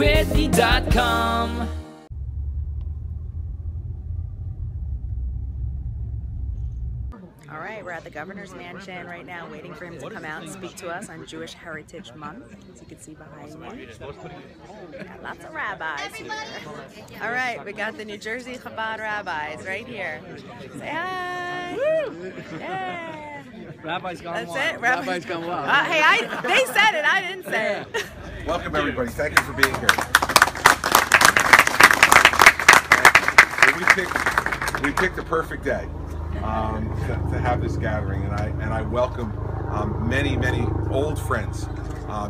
GoToWhitney.com. All right, we're at the governor's mansion right now, waiting for him to come out and speak to us on Jewish Heritage Month. As you can see behind me, we got lots of rabbis here. All right, we got the New Jersey Chabad rabbis right here. Say hi. Woo! Yeah. Rabbi's gone That's wild. it. Rabbi's gone wild. Hey, they said it. I didn't say it. Welcome everybody. Thank you for being here. We picked a perfect day to have this gathering, and I welcome many old friends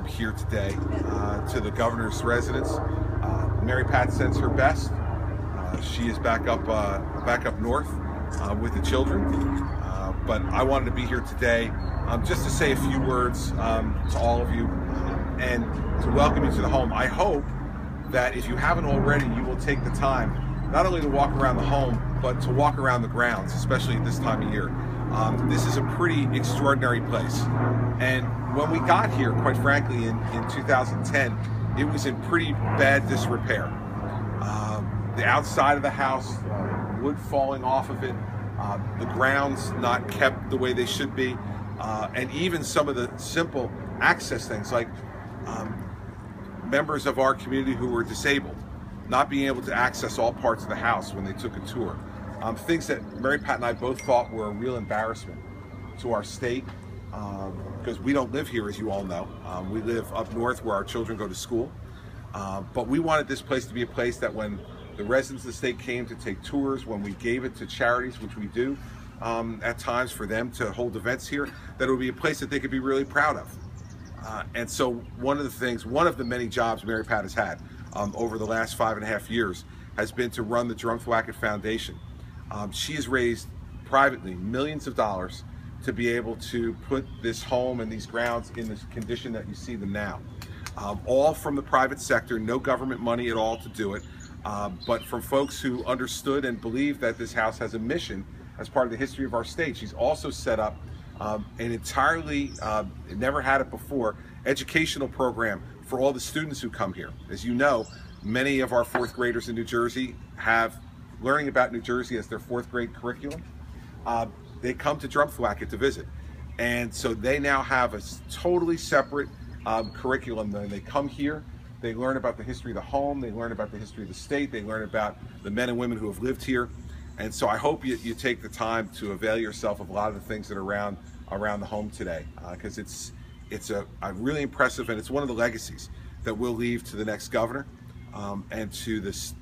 here today to the governor's residence. Mary Pat sends her best. She is back up north with the children. But I wanted to be here today just to say a few words to all of you and to welcome you to the home. I hope that if you haven't already, you will take the time not only to walk around the home, but to walk around the grounds, especially at this time of year. This is a pretty extraordinary place. And when we got here, quite frankly, in 2010, it was in pretty bad disrepair. The outside of the house, wood falling off of it, the grounds not kept the way they should be, and even some of the simple access things like members of our community who were disabled not being able to access all parts of the house when they took a tour. Things that Mary Pat and I both thought were a real embarrassment to our state, because we don't live here, as you all know. We live up north where our children go to school. But we wanted this place to be a place that when the residents of the state came to take tours, when we gave it to charities, which we do at times for them to hold events here, that it would be a place that they could be really proud of. And so one of the many jobs Mary Pat has had over the last 5.5 years has been to run the Drumthwacket Foundation. She has raised privately millions of dollars to be able to put this home and these grounds in the condition that you see them now. All from the private sector, no government money at all to do it, but from folks who understood and believe that this house has a mission as part of the history of our state. She's also set up an entirely, never had it before, educational program for all the students who come here. As you know, many of our fourth graders in New Jersey have learning about New Jersey as their fourth grade curriculum. They come to Drumthwacket to visit. And so they now have a totally separate curriculum. They come here, they learn about the history of the home, they learn about the history of the state, they learn about the men and women who have lived here. And so I hope you take the time to avail yourself of a lot of the things that are around the home today, because it's a really impressive, and it's one of the legacies that we'll leave to the next governor and to this,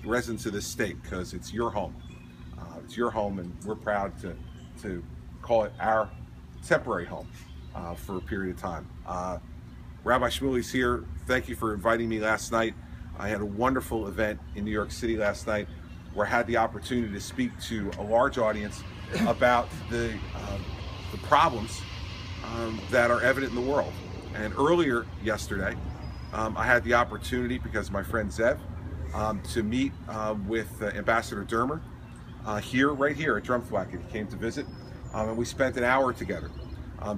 residents of this state, because it's your home. It's your home, and we're proud to call it our temporary home for a period of time. Rabbi Shmuly's here. Thank you for inviting me last night. I had a wonderful event in New York City last night where I had the opportunity to speak to a large audience about the problems that are evident in the world. And earlier yesterday, I had the opportunity, because of my friend Zev, to meet with Ambassador Dermer right here at Drumthwacket. He came to visit, and we spent an hour together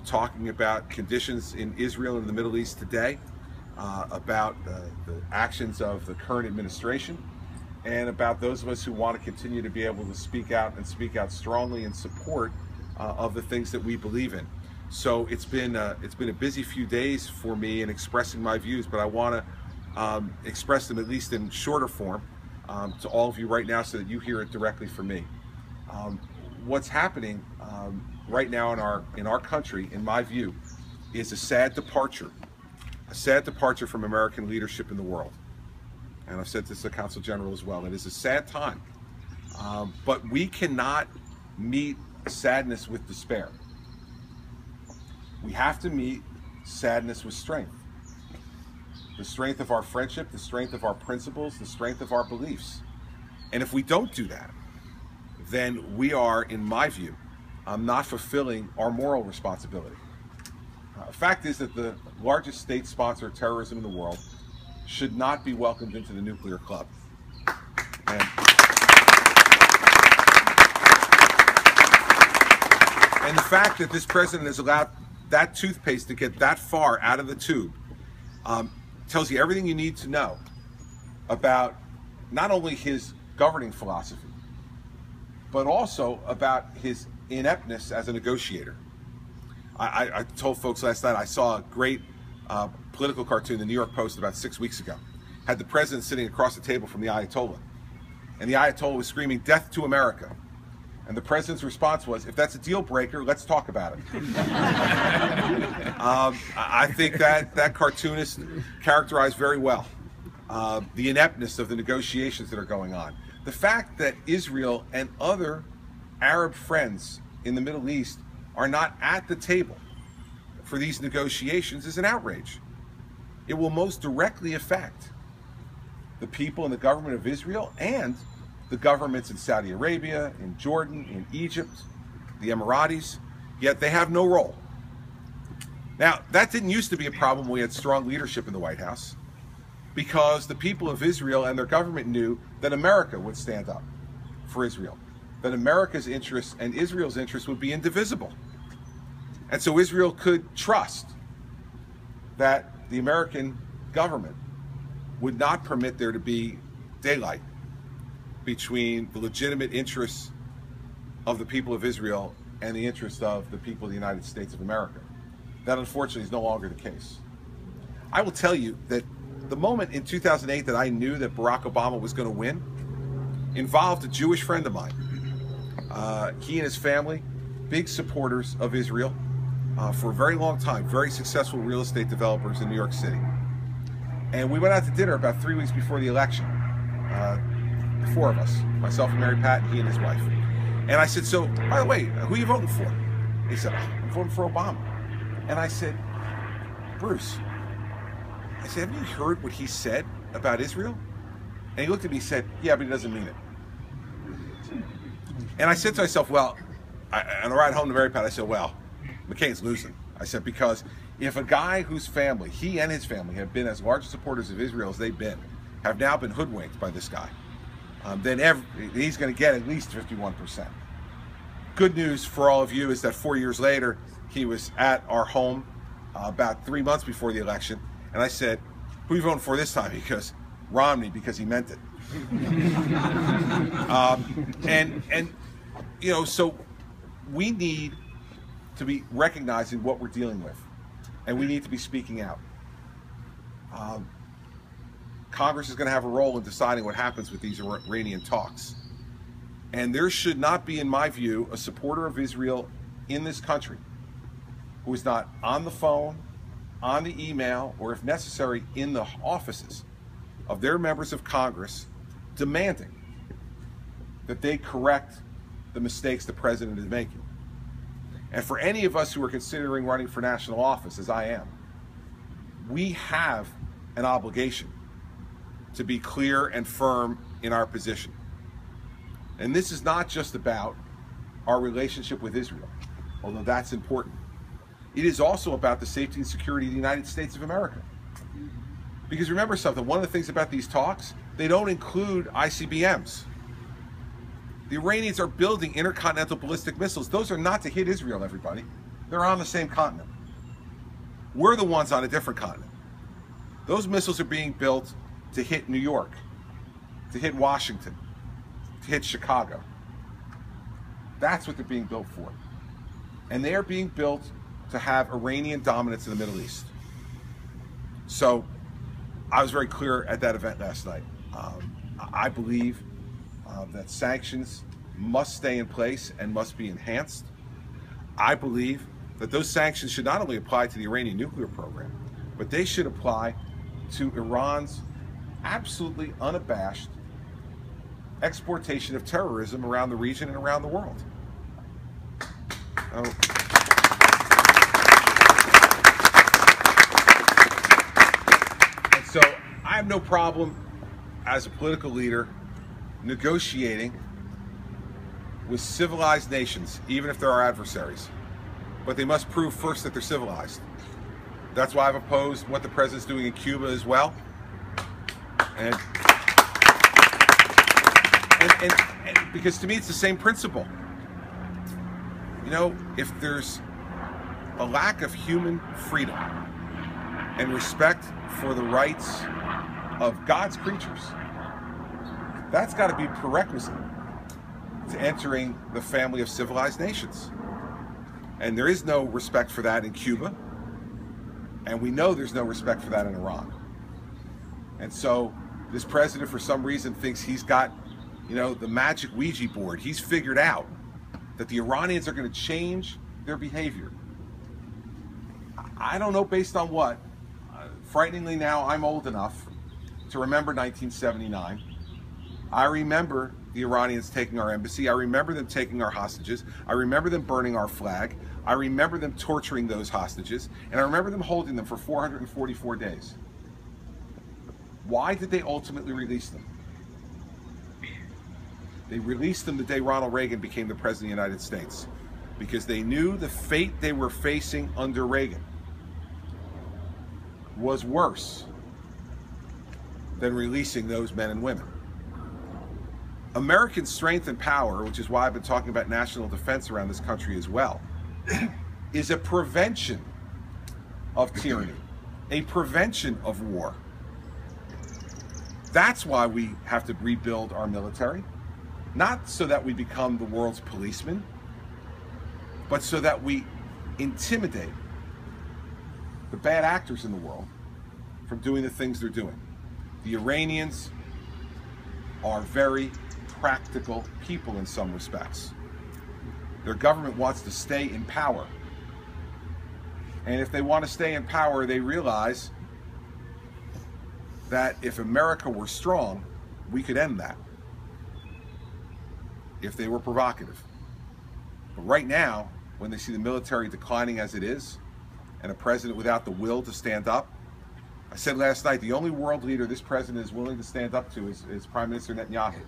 talking about conditions in Israel and the Middle East today, about the actions of the current administration, and about those of us who want to continue to be able to speak out strongly in support of the things that we believe in. So it's been a busy few days for me in expressing my views, but I want to express them at least in shorter form to all of you right now, so that you hear it directly from me. What's happening right now in our country, in my view, is a sad departure from American leadership in the world. And I've said this to the Consul General as well. It is a sad time, but we cannot meet sadness with despair. We have to meet sadness with strength. The strength of our friendship, the strength of our principles, the strength of our beliefs. And if we don't do that, then we are, in my view, not fulfilling our moral responsibility. The fact is that the largest state sponsor of terrorism in the world should not be welcomed into the nuclear club. And the fact that this president has allowed that toothpaste to get that far out of the tube tells you everything you need to know about not only his governing philosophy, but also about his ineptness as a negotiator. I told folks last night I saw a great political cartoon in the New York Post about 6 weeks ago. Had the president sitting across the table from the Ayatollah. And the Ayatollah was screaming, "Death to America." And the president's response was, "If that's a deal breaker, let's talk about it." I think that cartoonist characterized very well the ineptness of the negotiations that are going on. The fact that Israel and other Arab friends in the Middle East are not at the table for these negotiations is an outrage. It will most directly affect the people in the government of Israel and the governments in Saudi Arabia, in Jordan, in Egypt, the Emiratis, yet they have no role. Now, that didn't used to be a problem when we had strong leadership in the White House, because the people of Israel and their government knew that America would stand up for Israel, that America's interests and Israel's interests would be indivisible. And so Israel could trust that the American government would not permit there to be daylight between the legitimate interests of the people of Israel and the interests of the people of the United States of America. That unfortunately is no longer the case. I will tell you that the moment in 2008 that I knew that Barack Obama was going to win involved a Jewish friend of mine. He and his family, big supporters of Israel for a very long time, very successful real estate developers in New York City. And we went out to dinner about 3 weeks before the election. The four of us, myself and Mary Pat, and he and his wife. And I said, "So, by the way, who are you voting for?" He said, "I'm voting for Obama." And I said, "Bruce," I said, "have you heard what he said about Israel?" And he looked at me and said, "Yeah, but he doesn't mean it." And I said to myself, well, on the ride home to Mary Pat, I said, well, McCain's losing. I said, because if a guy whose family, he and his family, have been as large supporters of Israel as they've been, have now been hoodwinked by this guy, then he's going to get at least 51%. Good news for all of you is that 4 years later, he was at our home about 3 months before the election, and I said, "Who are you voting for this time?" He goes, "Romney," because he meant it. And you know, so we need to be recognizing what we're dealing with, and we need to be speaking out. Congress is going to have a role in deciding what happens with these Iranian talks. And there should not be, in my view, a supporter of Israel in this country who is not on the phone, on the email, or if necessary, in the offices of their members of Congress demanding that they correct the mistakes the president is making. And for any of us who are considering running for national office, as I am, we have an obligation to be clear and firm in our position. And this is not just about our relationship with Israel, although that's important. It is also about the safety and security of the United States of America. Because remember something, one of the things about these talks, they don't include ICBMs. The Iranians are building intercontinental ballistic missiles. Those are not to hit Israel, everybody. They're on the same continent. We're the ones on a different continent. Those missiles are being built to hit New York, to hit Washington, to hit Chicago. That's what they're being built for. And they are being built to have Iranian dominance in the Middle East. So I was very clear at that event last night. I believe that sanctions must stay in place and must be enhanced. I believe that those sanctions should not only apply to the Iranian nuclear program, but they should apply to Iran's absolutely unabashed exportation of terrorism around the region and around the world. And so I have no problem as a political leader negotiating with civilized nations, even if they're our adversaries. But they must prove first that they're civilized. That's why I've opposed what the president's doing in Cuba as well. And because to me it's the same principle. You know, if there's a lack of human freedom and respect for the rights of God's creatures. That's got to be prerequisite to entering the family of civilized nations. And there is no respect for that in Cuba. And we know there's no respect for that in Iran. And so this president, for some reason, thinks he's got, you know, the magic Ouija board. He's figured out that the Iranians are going to change their behavior. I don't know based on what. Frighteningly now, I'm old enough to remember 1979. I remember the Iranians taking our embassy. I remember them taking our hostages. I remember them burning our flag. I remember them torturing those hostages. And I remember them holding them for 444 days. Why did they ultimately release them? They released them the day Ronald Reagan became the President of the United States, because they knew the fate they were facing under Reagan was worse than releasing those men and women. American strength and power, which is why I've been talking about national defense around this country as well, is a prevention of tyranny, a prevention of war. That's why we have to rebuild our military, not so that we become the world's policemen, but so that we intimidate the bad actors in the world from doing the things they're doing. The Iranians are very practical people in some respects. Their government wants to stay in power. And if they want to stay in power, they realize that if America were strong, we could end that if they were provocative. But right now, when they see the military declining as it is, and a president without the will to stand up, I said last night, the only world leader this president is willing to stand up to is Prime Minister Netanyahu.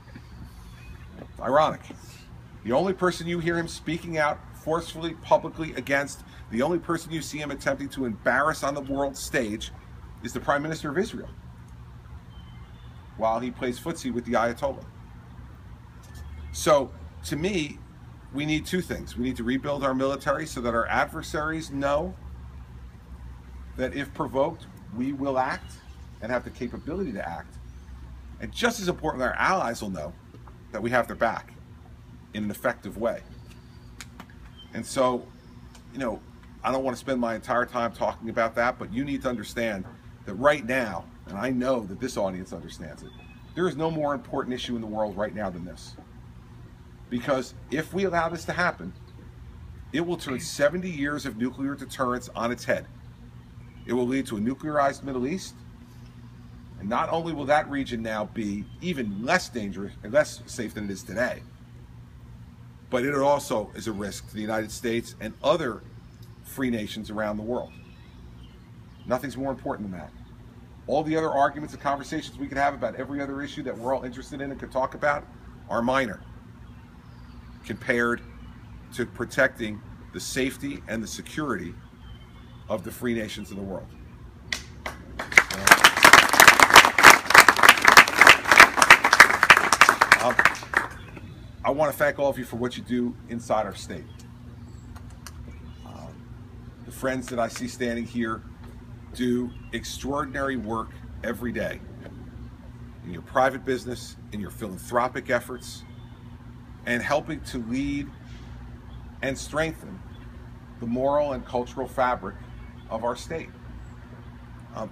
It's ironic. The only person you hear him speaking out forcefully, publicly against, the only person you see him attempting to embarrass on the world stage is the Prime Minister of Israel, while he plays footsie with the Ayatollah. So, to me, we need two things. We need to rebuild our military so that our adversaries know that if provoked, we will act and have the capability to act. And just as important, our allies will know that we have their back in an effective way. And so, you know, I don't want to spend my entire time talking about that, but you need to understand that right now, and I know that this audience understands it, there is no more important issue in the world right now than this. Because if we allow this to happen, it will turn 70 years of nuclear deterrence on its head. It will lead to a nuclearized Middle East. And not only will that region now be even less dangerous and less safe than it is today, but it also is a risk to the United States and other free nations around the world. Nothing's more important than that. All the other arguments and conversations we could have about every other issue that we're all interested in and could talk about are minor compared to protecting the safety and the security of the free nations of the world. I want to thank all of you for what you do inside our state. The friends that I see standing here do extraordinary work every day in your private business, in your philanthropic efforts, and helping to lead and strengthen the moral and cultural fabric of our state.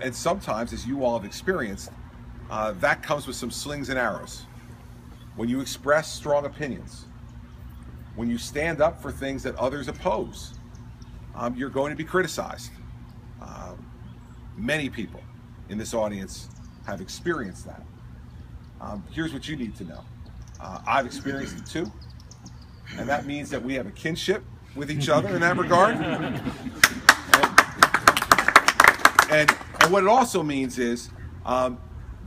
And sometimes, as you all have experienced, that comes with some slings and arrows. When you express strong opinions, when you stand up for things that others oppose, you're going to be criticized. Many people in this audience have experienced that. Here's what you need to know. I've experienced it too, and that means that we have a kinship with each other in that regard. And what it also means is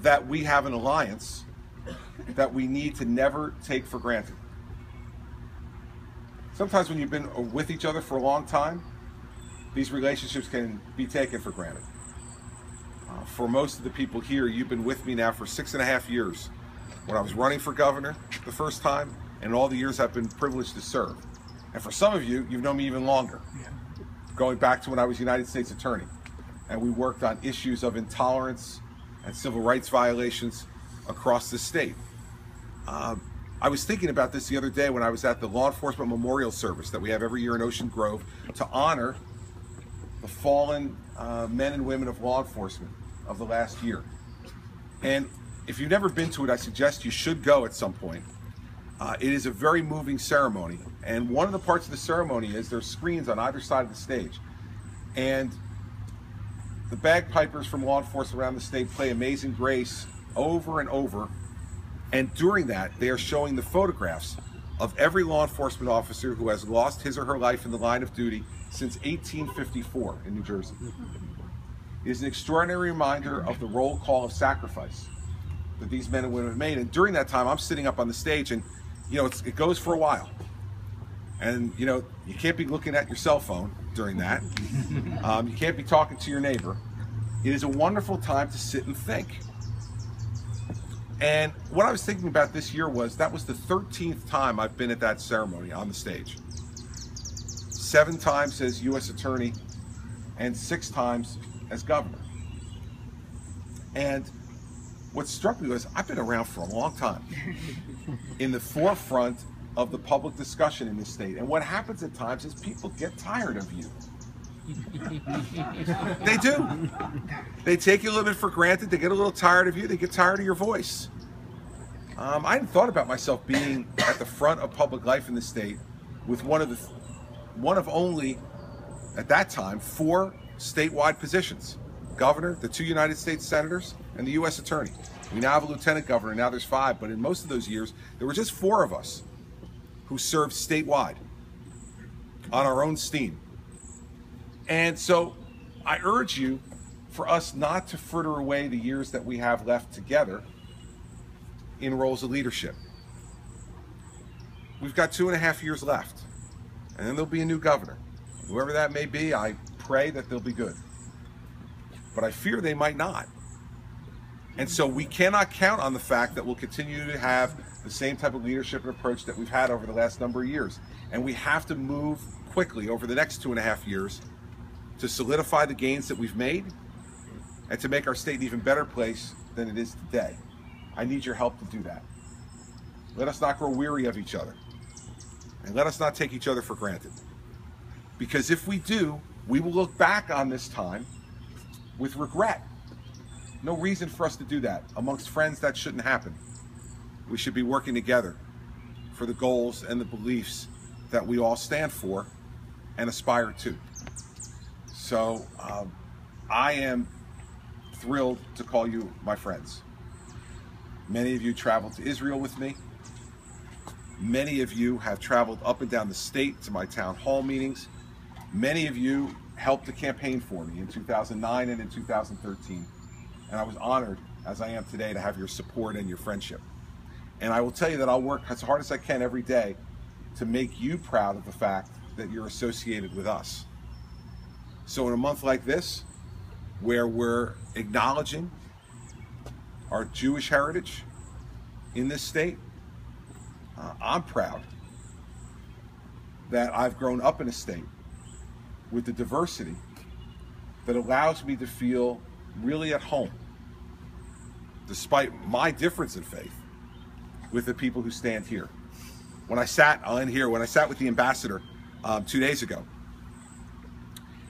that we have an alliance that we need to never take for granted. Sometimes when you've been with each other for a long time, these relationships can be taken for granted. For most of the people here, you've been with me now for 6.5 years. When I was running for governor the first time, and all the years I've been privileged to serve. And for some of you, you've known me even longer, going back to when I was United States Attorney. And we worked on issues of intolerance and civil rights violations across the state. I was thinking about this the other day when I was at the law enforcement memorial service that we have every year in Ocean Grove to honor the fallen men and women of law enforcement of the last year. And if you've never been to it, I suggest you should go at some point. It is a very moving ceremony, and one of the parts of the ceremony is there's screens on either side of the stage, and the bagpipers from law enforcement around the state play Amazing Grace over and over, and during that they are showing the photographs of every law enforcement officer who has lost his or her life in the line of duty since 1854 in New Jersey. It is an extraordinary reminder of the roll call of sacrifice that these men and women have made. And during that time, I'm sitting up on the stage, and it goes for a while. And you can't be looking at your cell phone during that. You can't be talking to your neighbor. It is a wonderful time to sit and think. And what I was thinking about this year was that was the 13th time I've been at that ceremony on the stage. 7 times as U.S. Attorney and 6 times as governor. And what struck me was I've been around for a long time in the forefront of the public discussion in this state. And what happens at times is people get tired of you. They do. They take you a little bit for granted. They get a little tired of you. They get tired of your voice. I hadn't thought about myself being at the front of public life in the state with one of only, at that time, 4 statewide positions. Governor, the 2 United States senators, and the U.S. Attorney. We now have a lieutenant governor, now there's 5, but in most of those years, there were just 4 of us who served statewide on our own steam. And so I urge you for us not to fritter away the years that we have left together in roles of leadership. We've got 2.5 years left, and then there'll be a new governor. Whoever that may be, I pray that they'll be good. But I fear they might not. And so we cannot count on the fact that we'll continue to have the same type of leadership and approach that we've had over the last number of years. And we have to move quickly over the next 2.5 years to solidify the gains that we've made and to make our state an even better place than it is today. I need your help to do that. Let us not grow weary of each other. And let us not take each other for granted. Because if we do, we will look back on this time with regret. No reason for us to do that. Amongst friends, that shouldn't happen. We should be working together for the goals and the beliefs that we all stand for and aspire to. So I am thrilled to call you my friends. Many of you traveled to Israel with me. Many of you have traveled up and down the state to my town hall meetings. Many of you helped to campaign for me in 2009 and in 2013. And I was honored, as I am today, to have your support and your friendship. And I will tell you that I'll work as hard as I can every day to make you proud of the fact that you're associated with us. So in a month like this, where we're acknowledging our Jewish heritage in this state, I'm proud that I've grown up in a state with the diversity that allows me to feel really at home, despite my difference in faith, with the people who stand here. When I sat with the ambassador 2 days ago,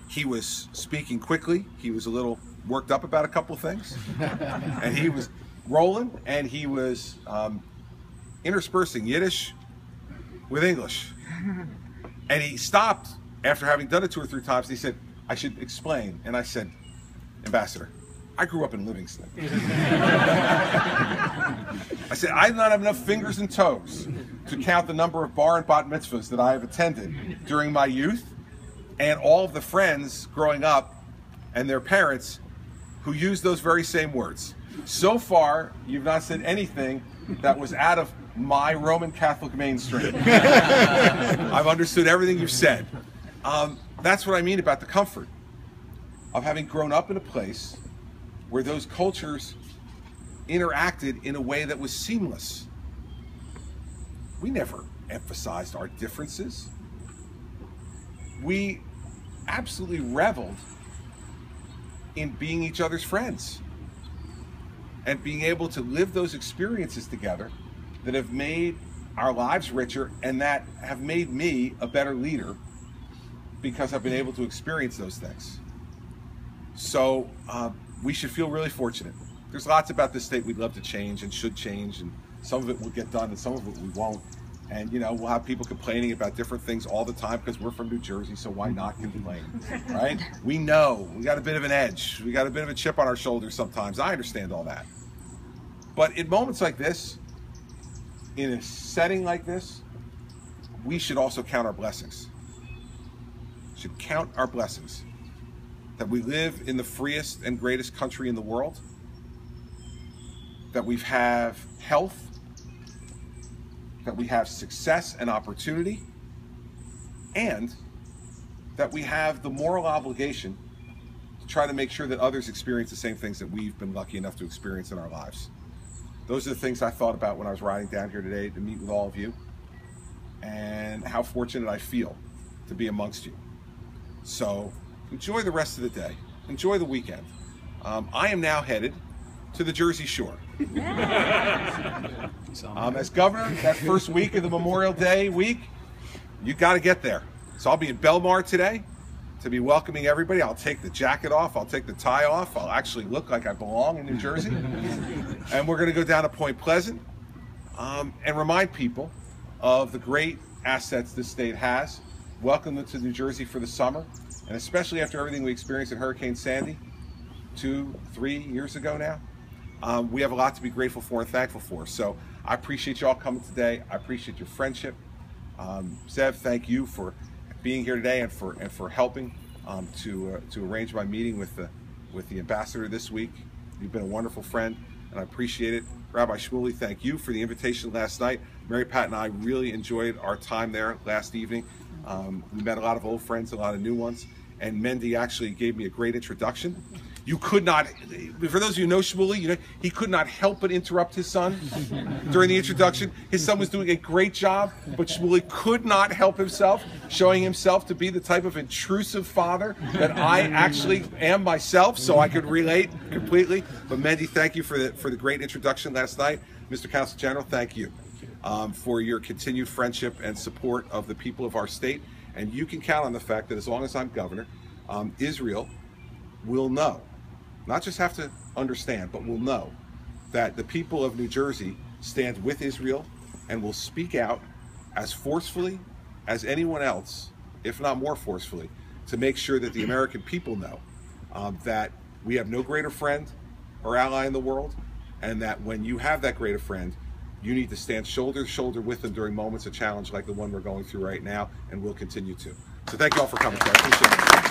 he was speaking quickly. He was a little worked up about a couple of things, and he was rolling, and he was interspersing Yiddish with English. And he stopped after having done it 2 or 3 times, and he said, "I should explain." And I said, "Ambassador, I grew up in Livingston." I said, "I do not have enough fingers and toes to count the number of bar and bat mitzvahs that I have attended during my youth, and all of the friends growing up and their parents who used those very same words. So far, you've not said anything that was out of my Roman Catholic mainstream. I've understood everything you've said." That's what I mean about the comfort of having grown up in a place where those cultures interacted in a way that was seamless. We never emphasized our differences. We absolutely reveled in being each other's friends. and being able to live those experiences together that have made our lives richer and that have made me a better leader because I've been able to experience those things. So we should feel really fortunate. There's lots about this state we'd love to change and should change, and some of it will get done and some of it we won't. And you know, we'll have people complaining about different things all the time because we're from New Jersey, so why not complain, right? We know we got a bit of an edge, we got a bit of a chip on our shoulder sometimes. I understand all that. But in moments like this, in a setting like this, we should also count our blessings. We should count our blessings. That we live in the freest and greatest country in the world. That we have health. That we have success and opportunity. And that we have the moral obligation to try to make sure that others experience the same things that we've been lucky enough to experience in our lives. Those are the things I thought about when I was riding down here today to meet with all of you, and how fortunate I feel to be amongst you. So enjoy the rest of the day. Enjoy the weekend. I am now headed to the Jersey Shore. As governor, that first week of the Memorial Day week, you got to get there. So I'll be in Belmar today to be welcoming everybody. I'll take the jacket off. I'll take the tie off. I'll actually look like I belong in New Jersey. And we're going to go down to Point Pleasant and remind people of the great assets this state has. Welcome them to New Jersey for the summer, and especially after everything we experienced in Hurricane Sandy 2-3 years ago now. We have a lot to be grateful for and thankful for. So I appreciate you all coming today. I appreciate your friendship. Zev, thank you for being here today and for helping to arrange my meeting with the ambassador this week. You've been a wonderful friend, and I appreciate it. Rabbi Shmuley, thank you for the invitation last night. Mary Pat and I really enjoyed our time there last evening. We met a lot of old friends, a lot of new ones, and Mendy actually gave me a great introduction. You could not, for those of you who know Shmuley, you know, he could not help but interrupt his son during the introduction. His son was doing a great job, but Shmuley could not help himself, showing himself to be the type of intrusive father that I actually am myself, so I could relate completely. But Mendy, thank you for the great introduction last night. Mr. Counsel General, thank you for your continued friendship and support of the people of our state. And you can count on the fact that as long as I'm governor, Israel will know, not just have to understand, but will know that the people of New Jersey stand with Israel and will speak out as forcefully as anyone else, if not more forcefully, to make sure that the American people know that we have no greater friend or ally in the world, and that when you have that greater friend, you need to stand shoulder to shoulder with them during moments of challenge like the one we're going through right now, and will continue to. So thank you all for coming. I appreciate it.